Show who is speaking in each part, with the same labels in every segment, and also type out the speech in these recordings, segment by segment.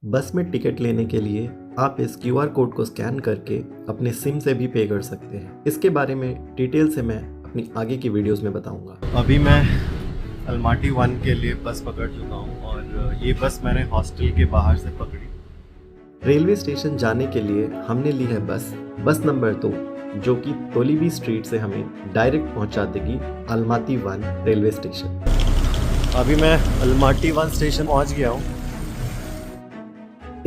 Speaker 1: बस में टिकट लेने के लिए आप इस क्यूआर कोड को स्कैन करके अपने सिम से भी पे कर सकते हैं। इसके बारे में डिटेल से मैं अपनी आगे की वीडियोस में बताऊंगा।
Speaker 2: अभी मैं अलमाटी 1 के लिए बस पकड़ चुका हूँ और ये बस मैंने हॉस्टल के बाहर से पकड़ी।
Speaker 1: रेलवे स्टेशन जाने के लिए हमने ली है बस नंबर 2, जो कि तोलिबी स्ट्रीट से हमें डायरेक्ट पहुंचा देगी अलमाती 1 रेलवे स्टेशन।
Speaker 2: अभी मैं अलमाटी 1 स्टेशन पहुंच गया हूँ।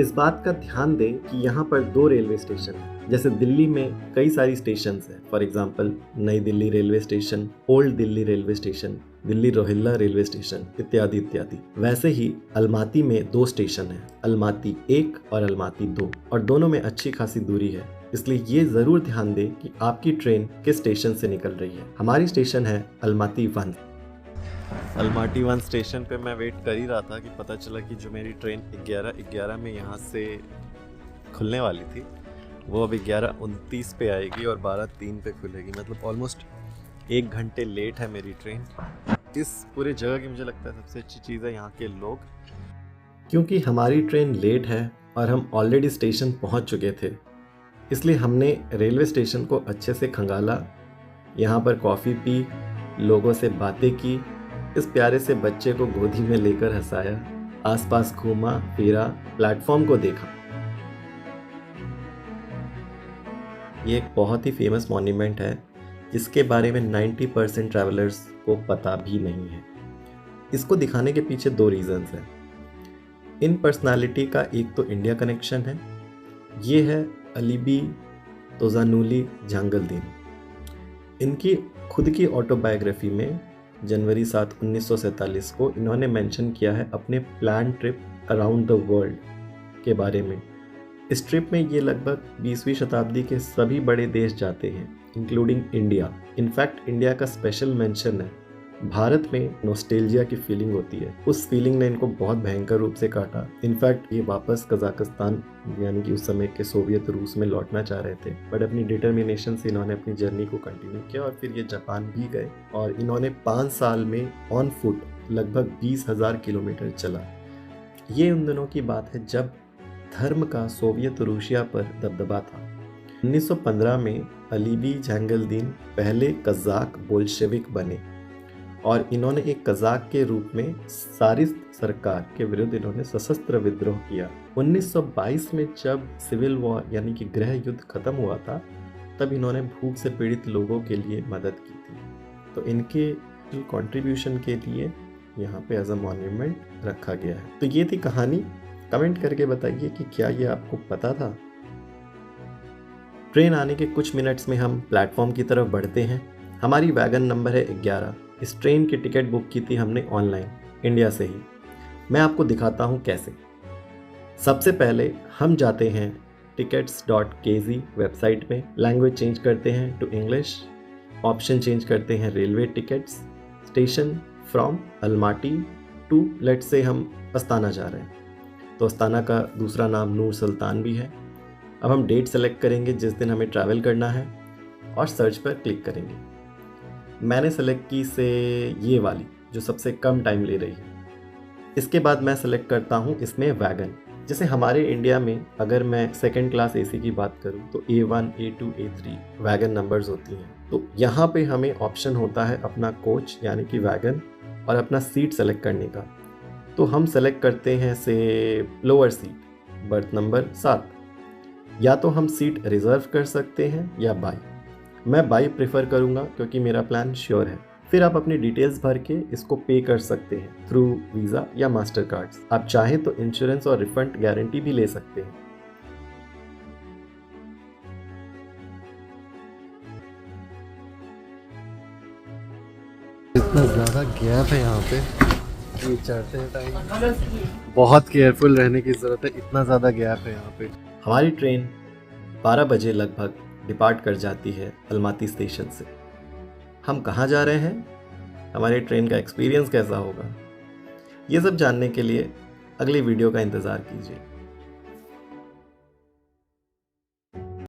Speaker 1: इस बात का ध्यान दें कि यहाँ पर 2 रेलवे स्टेशन हैं। जैसे दिल्ली में कई सारी स्टेशन हैं, फॉर एग्जाम्पल नई Delhi railway station, old Delhi railway station, Delhi Rohilla railway station इत्यादि इत्यादि। वैसे ही अलमाती में 2 स्टेशन हैं, अलमाती 1 और अलमाती 2, और दोनों में अच्छी खासी दूरी है। इसलिए ये जरूर ध्यान दें कि आपकी ट्रेन किस स्टेशन से निकल रही है। हमारी स्टेशन है अलमाती 1।
Speaker 2: अलमाटी 1 स्टेशन पे मैं वेट कर ही रहा था कि पता चला कि जो मेरी ट्रेन 11:11 में यहाँ से खुलने वाली थी वो अब 11:29 पे आएगी और 12:03 पे खुलेगी। मतलब ऑलमोस्ट 1 घंटे लेट है मेरी ट्रेन। इस पूरे जगह की मुझे लगता है सबसे अच्छी चीज़ है यहाँ के लोग।
Speaker 1: क्योंकि हमारी ट्रेन लेट है और हम ऑलरेडी स्टेशन पहुँच चुके थे, इसलिए हमने रेलवे स्टेशन को अच्छे से खंगाला, यहाँ पर कॉफ़ी पी, लोगों से बातें की, इस प्यारे से बच्चे को गोदी में लेकर हंसाया, आसपास घूमा फिरा, प्लेटफॉर्म को देखा। ये एक बहुत ही फेमस मॉन्यूमेंट है जिसके बारे में 90% ट्रैवलर्स को पता भी नहीं है। इसको दिखाने के पीछे 2 रीजंस हैं। इन पर्सनालिटी का एक तो इंडिया कनेक्शन है, ये है अलीबी तोज़ानुली झांगलदीन। इनकी खुद की ऑटोबायोग्राफी में जनवरी 7, 1947 को इन्होंने मेंशन किया है अपने plan trip around the world के बारे में। इस ट्रिप में ये लगभग 20वीं शताब्दी के सभी बड़े देश जाते हैं, इंक्लूडिंग इंडिया। इनफैक्ट इंडिया का स्पेशल मेंशन है। भारत में नॉस्टैल्जिया की फीलिंग होती है, उस फीलिंग ने इनको बहुत भयंकर रूप से काटा। इनफैक्ट ये वापस कजाकिस्तान यानी कि उस समय के सोवियत रूस में लौटना चाह रहे थे, बट अपनी डिटर्मिनेशन से इन्होंने अपनी जर्नी को कंटिन्यू किया और फिर ये जापान भी गए और इन्होंने 5 साल में ऑन फुट लगभग 20,000 किलोमीटर चला। ये उन दिनों की बात है जब धर्म का सोवियत रूसिया पर दबदबा था। 1915 में अलीबी झांगलदीन पहले कज़ाक बोल्शेविक बने और इन्होंने एक कज़ाक के रूप में सारिस्त सरकार के विरुद्ध इन्होंने सशस्त्र विद्रोह किया। 1922 में जब सिविल वॉर यानी कि गृह युद्ध खत्म हुआ था, तब इन्होंने भूख से पीड़ित लोगों के लिए मदद की थी। तो इनके कंट्रीब्यूशन के लिए यहाँ पे एज अ मॉन्यूमेंट रखा गया है। तो ये थी कहानी। कमेंट करके बताइए कि क्या ये आपको पता था। ट्रेन आने के कुछ मिनट्स में हम प्लेटफॉर्म की तरफ बढ़ते हैं। हमारी वैगन नंबर है 11। इस ट्रेन की टिकट बुक की थी हमने ऑनलाइन, इंडिया से ही। मैं आपको दिखाता हूँ कैसे। सबसे पहले हम जाते हैं tickets.kz वेबसाइट में, लैंग्वेज चेंज करते हैं टू इंग्लिश, ऑप्शन चेंज करते हैं railway tickets, station from Almaty to, let's say हम अस्ताना जा रहे हैं, तो अस्ताना का दूसरा नाम नूर सुल्तान भी है। अब हम डेट सेलेक्ट करेंगे जिस दिन हमें ट्रैवल करना है और सर्च पर क्लिक करेंगे। मैंने सेलेक्ट की से ये वाली जो सबसे कम टाइम ले रही है। इसके बाद मैं सेलेक्ट करता हूँ इसमें वैगन। जैसे हमारे इंडिया में अगर मैं सेकंड क्लास एसी की बात करूँ तो A1, A2, A3 wagon numbers होती हैं। तो यहाँ पे हमें ऑप्शन होता है अपना कोच यानी कि वैगन और अपना सीट सेलेक्ट करने का। तो हम सेलेक्ट करते हैं से लोअर सीट, बर्थ नंबर 7। या तो हम सीट रिजर्व कर सकते हैं या बाई। मैं बाई प्रेफर करूंगा क्योंकि मेरा प्लान श्योर है। फिर आप अपनी डिटेल्स भर के इसको पे कर सकते हैं थ्रू वीज़ा या मास्टर कार्ड्स। आप चाहें तो इंश्योरेंस और रिफंड गारंटी भी ले सकते हैं।
Speaker 2: इतना ज़्यादा गैप है यहाँ पे कि चढ़ते हैं टाइम बहुत केयरफुल रहने की ज़रूरत है। इतना ज़्यादा गैप है यहाँ पे।
Speaker 1: हमारी ट्रेन 12 बजे लगभग डिपार्ट कर जाती है अलमाती स्टेशन से। हम कहाँ जा रहे हैं, हमारी ट्रेन का एक्सपीरियंस कैसा होगा, ये सब जानने के लिए अगली वीडियो का इंतज़ार कीजिए।